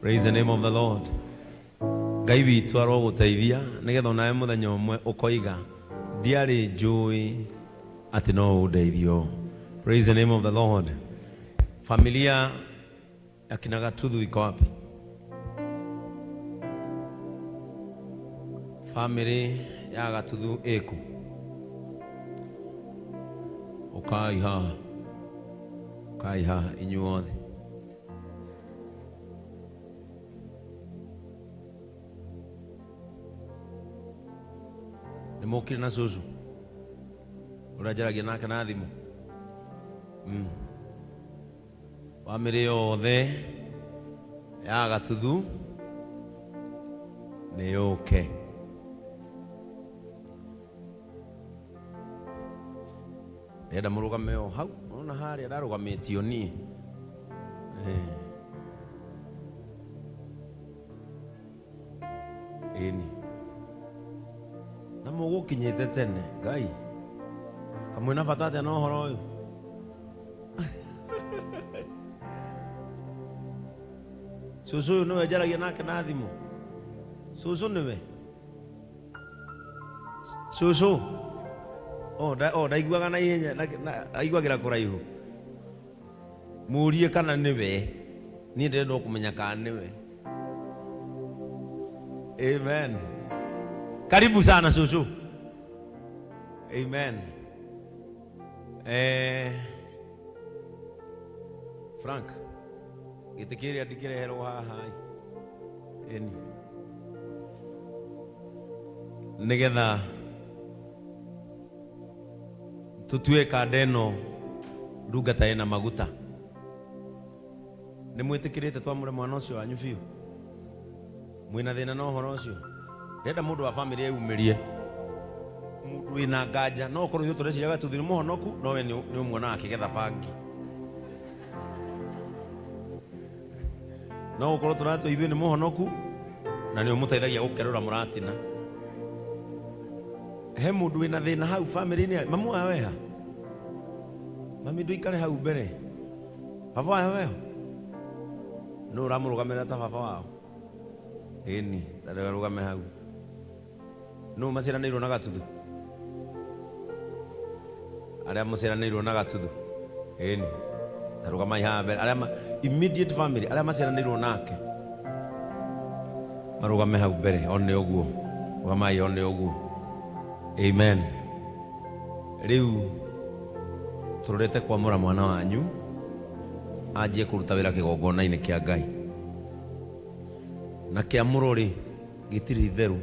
Praise the name of the Lord. Ngai witu aroguteithia nigetha nawe muthenya umwe ukoiga ndiari njui ati no undeithio. Praise the name of the Lord. Familia ya kina Gatuthu iko wapi? Family ya Gatuthu eko. Ukai ha inyuothe. Nemokire na zuzu urajaragia nake na thimu family yothe ya Gatuthu ni okay. Ndenda murugame o hau ona haria ndarugamitio ni eni na mugukinyite tene Ngai kamwe na batate no horo uyu susu no ejaragia nake na thimu susu niwe susu ndaiguaga na ihenya aiguagira kuraihu murie kana niwe ni ndenda kumenya kana niwe. Amen. Karibu sana susu. Amen. Frank gitikiri adikire hero haha eni nigetha tutue kadeno ndungata ina maguta ni mwitikirite twamure mwana ucio wanyu biu mwina thina no horo ucio ndenda mundu wa family yumirie mundu ina nganja no korwo ithu tureciria Gatuthu ni muhonoku no we ni umwona akigetha bangi no korwo turatu ithu ni muhonoku na ni umuteithagia gukerura muratina he mundu ina thina hau family ni mamu wawe ha mami nduikare hau mbere baba wawe no ramurugamira ta baba wao eni tare rugame hau no maciranirwo na Gatuthu aria maciranirwo na Gatuthu eni taruga ihaha mbere aria immediate family aria maciaranĩirwo nake marugame hau mbere. One ũguo rugamai, one ũguo. Amen. Rĩu tũrorete kwamũra mwana wanyu anjie kũruta wĩra kĩgongona-inĩ kĩa Ngai, na kĩamũro rĩ gĩtirĩ itherũ.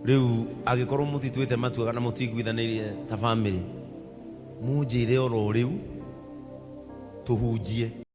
Rĩu agĩkorwo mũtituĩte matua kana mũtiguithanĩirie ta family, mũnjĩre oro rĩu tũhunjie.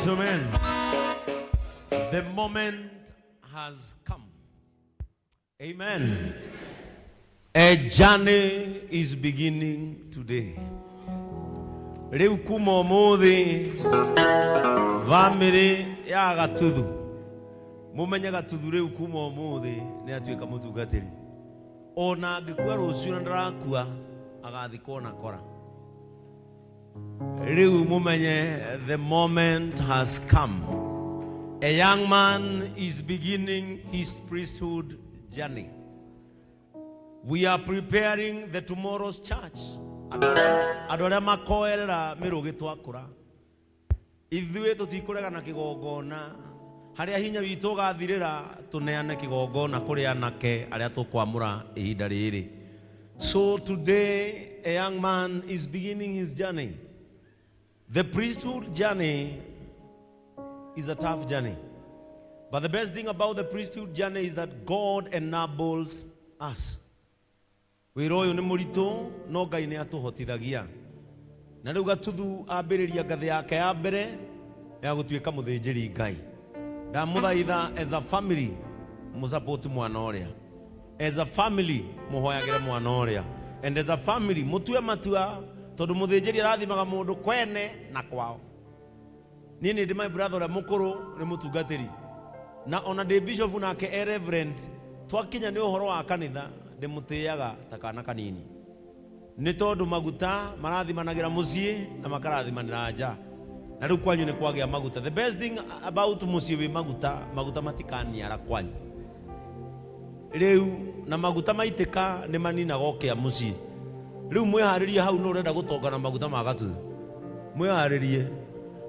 gentlemen, the moment has come. Amen. A journey is beginning today. Riu kuma muthi family ya Gatuthu mumenye Gatuthu riu kuma muthi ni atuika mutungatiri ona angikua rucio na ndarakua agathikwo na kora. Riu mumenye the moment has come. A young man is beginning his priesthood journey. We are preparing the tomorrow's church. Adore makoerera mirugi twakura. Ithuĩ tũtikũrega na kĩgongona. Harĩa hinya witũ gathirĩra tuneane kĩgongona kũrĩ anake arĩa tũkwamũra ihinda rĩrĩ. So today a young man is beginning his journey. The priesthood journey is a tough journey. But the best thing about the priesthood journey is that God enables us. Wĩra ũyũ nĩ mũritũ no Ngai nĩ atũhotithagia. Na rĩu Gatuthu ambĩrĩria ngathĩ yake ya mbere ya gũtuĩka mũthĩnjĩri Ngai. Ndamũthaitha as a family mũsupport mwana ũrĩa. As a family mũhoyagĩre mwana ũrĩa. And as a family mũtue matua tondũ mũthĩnjĩri arathimaga mũndũ kwene na kwao. Niĩ nĩ ndĩ my brother ũrĩa mũkũrũ nĩ mũtungatĩri. Na ona ndĩ bishop nake reverend twakinya nĩ ũhoro wa kanitha ndĩmũtĩaga ta kana kanini. Nĩ tondũ maguta marathimanagĩra mũciĩ na makarathimanĩra nja. Na rĩu kwanyu nĩ kwagĩa maguta. The best thing about mũciĩ wĩ maguta matikaniara kwanyu. Rĩu na maguta maitĩka nĩ maninaga okĩa mũciĩ. Rĩu mwĩharĩrie hau no ũrenda gũtonga na maguta ma Gatuthu. Mwĩharĩrie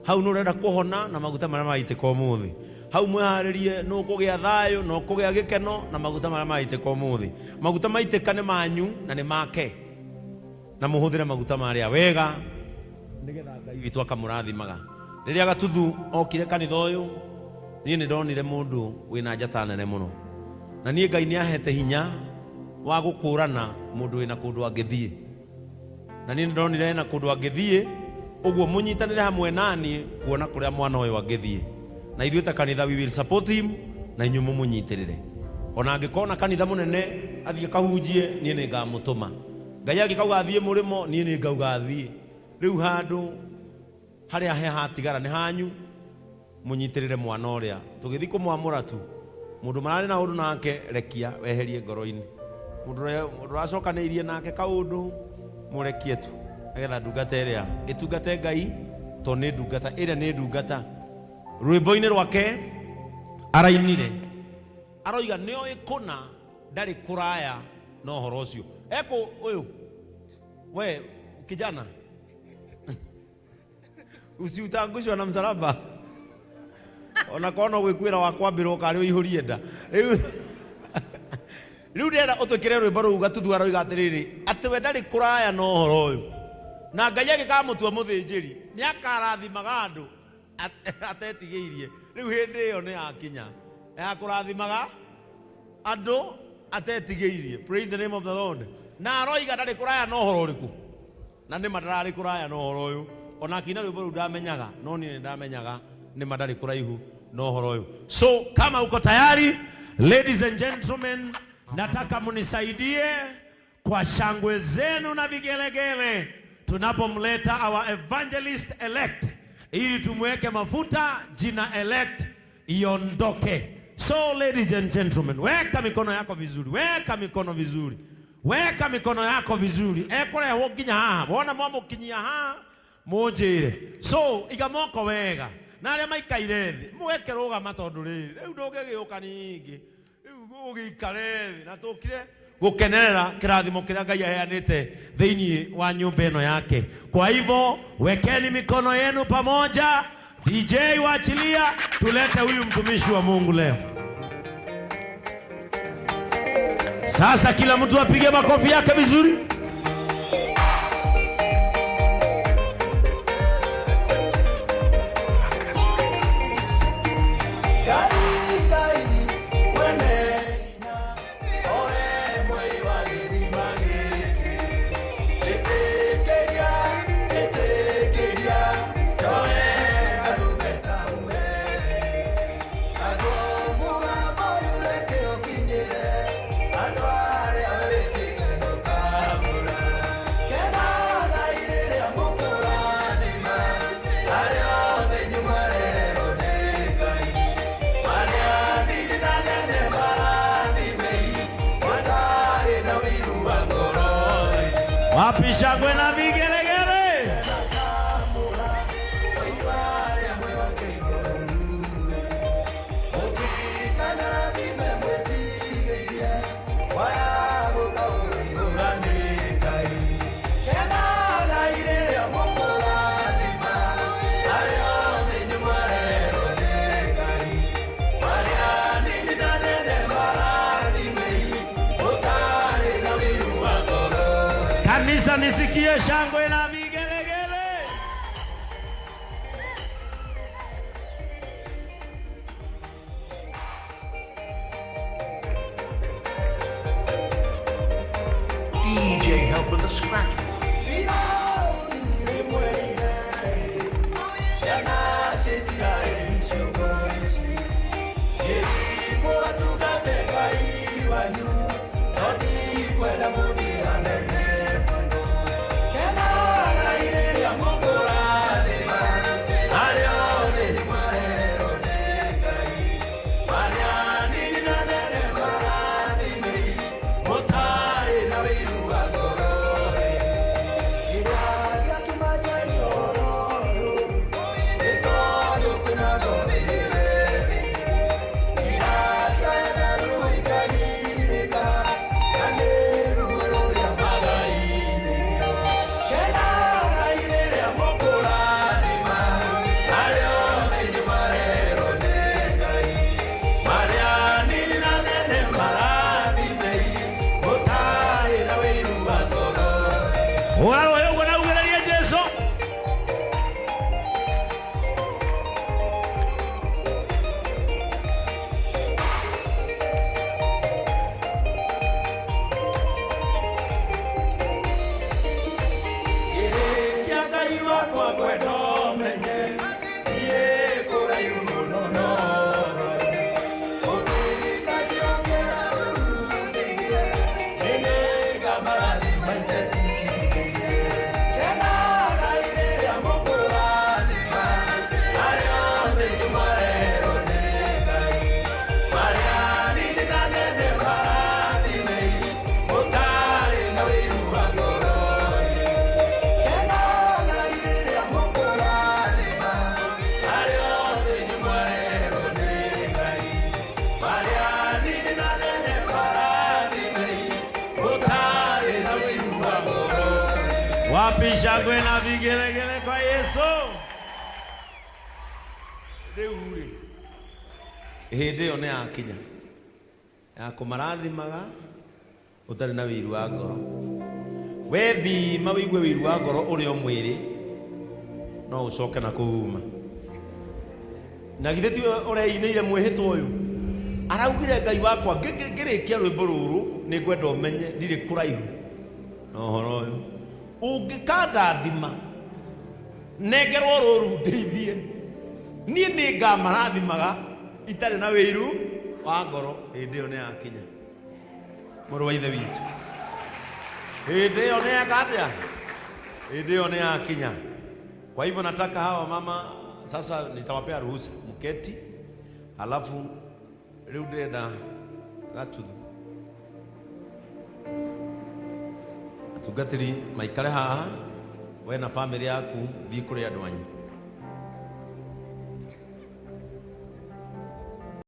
hau no ũrenda kũhona na maguta marĩa maitĩka ũmũthĩ. Hau mwĩharĩrie no kũgĩa thayũ no kũgĩa gĩkeno na maguta marĩa maitĩka ũmũthĩ. Maguta maitĩka nĩ manyu na nĩ make. Na mũhũthĩre maguta marĩa wega nĩgetha Ngai witũ akamũrathimaga. Rĩrĩa Gatuthu okire kanitha ũyũ niĩ nĩ ndonire mũndũ wĩna njata nene mũno. Na niĩ Ngai nĩ ahete hinya wa gũkũrana mũndũ wĩna kũndũ angĩthiĩ. Na niĩ nĩ ndonire na kũndũ angĩthiĩ ũguo mũnyitanĩre hamwe naniĩ kuona kũrĩa mwana ũyũ angĩthiĩ. Na ithuĩ ta kanitha we will support him na inyuĩ mũmũnyitĩrĩre. Ona angĩkorwo kanitha mũnene athiĩ kahunjie niĩ nĩ ngamũtũma. Ngai angĩkauga athiĩ mũrĩmo niĩ nĩ ngauga athiĩ. Rĩu handũ harĩa he hatigara nĩ hanyu mũnyitĩrĩre mwana ũrĩa. Tũgĩthiĩ kũmwamũra tu mũndũ mararĩ na ũndũ nake rekia weherie ngoro-inĩ. Mũndũ ũracokanĩirie nake kaũndũ mũrekie tu nĩgetha ndungata ĩrĩa ĩtungate Ngai tondũ nĩ ndungata ĩrĩa nĩ ndungata. Rwĩmbo-inĩ rwake arainire aroiga nĩoĩ kũna ndarĩ kũraya na ũhoro ũcio. Eko ũyũ we kijana usiutangushwa na msalaba ona kono gwĩkwĩra wa kwambĩrwo karĩ ũihũrie nda. Rĩu ndĩrenda ũtwĩkĩre rwĩmbo rũu Gatuthu aroiga atĩrĩrĩ atĩ we ndarĩ kũraya na ũhoro ũyũ. Na Ngai agĩkamũtua mũthĩnjĩri nĩ akarathimaga andũ atetigĩirie. Rĩu hĩndĩ ĩyo nĩ yakinya ya kũrathimaga andũ atetigĩirie. Praise the name of the Lord. Na aroiga ndarĩ kũraya na ũhoro ũrĩkũ. Na nĩ ndarĩ kũraya na ũhoro ũyũ. Ona kina rwĩmbo rũu ndamenyaga no niĩ ndamenyaga nĩ ndarĩ kũraihu na ũhoro ũyũ. So kama uko tayari, ladies and gentlemen, nataka munisaidie kwa shangwe zenu na vigelegele tunapomleta our evangelist elect ili tumweke mafuta jina elect iondoke. So ladies and gentlemen, weka mikono yako vizuri, weka mikono vizuri, weka mikono yako vizuri. Ekore wokinya haha, wona mwamu kinyia haha mũnjĩre. So iga moko wega na arĩa maikaire thĩ mweke rũgama tondũ rĩrĩ rĩu ndũngĩgĩũka ningĩ. Rĩu ũgĩikare thĩ na tũkire gũkenerera kĩrathimo kĩrĩa Ngai aheanĩte thĩinĩ wa nyũmba ĩno yake. Kwa hivyo wekeni mikono yenu pamoja. DJ waachilia tulete huyu mtumishi wa Mungu leo. Sasa kila mtu apige makofi yake vizuri. Wapi shangwe na vigelegele? Kanisa nisikie shangwe na vigelegele. DJ help with the scratch. Wapi shangwe na vigelegele kwa Yesu? Reure. Hende yo ne akinya. Ya kumarathimaga utari na wiru wa ngoro. Wethi mawigwe wiru wa ngoro uri o mwiri no ucoke na kuuma. Na githeti ureiniire mwihitwo uyu. Araugire Ngai wakwa ngirikia rwimbo ruru ni ngwenda umenye ndiri kuraihu. No horo uyu. Ungikadathima negerwo ruru ndeithie nie ni ngamarathimaga itari na wiru wa ngoro hindi yo ne akinya muru wa ithe witu hindi yo ne akatia hindi yo ne akinya. Kwa hivyo nataka hawa mama sasa nitawapea ruhusa mketi, halafu riu ndenda gatuthu tungatiri maikare haha we na family yaku thii kuri andu anyu.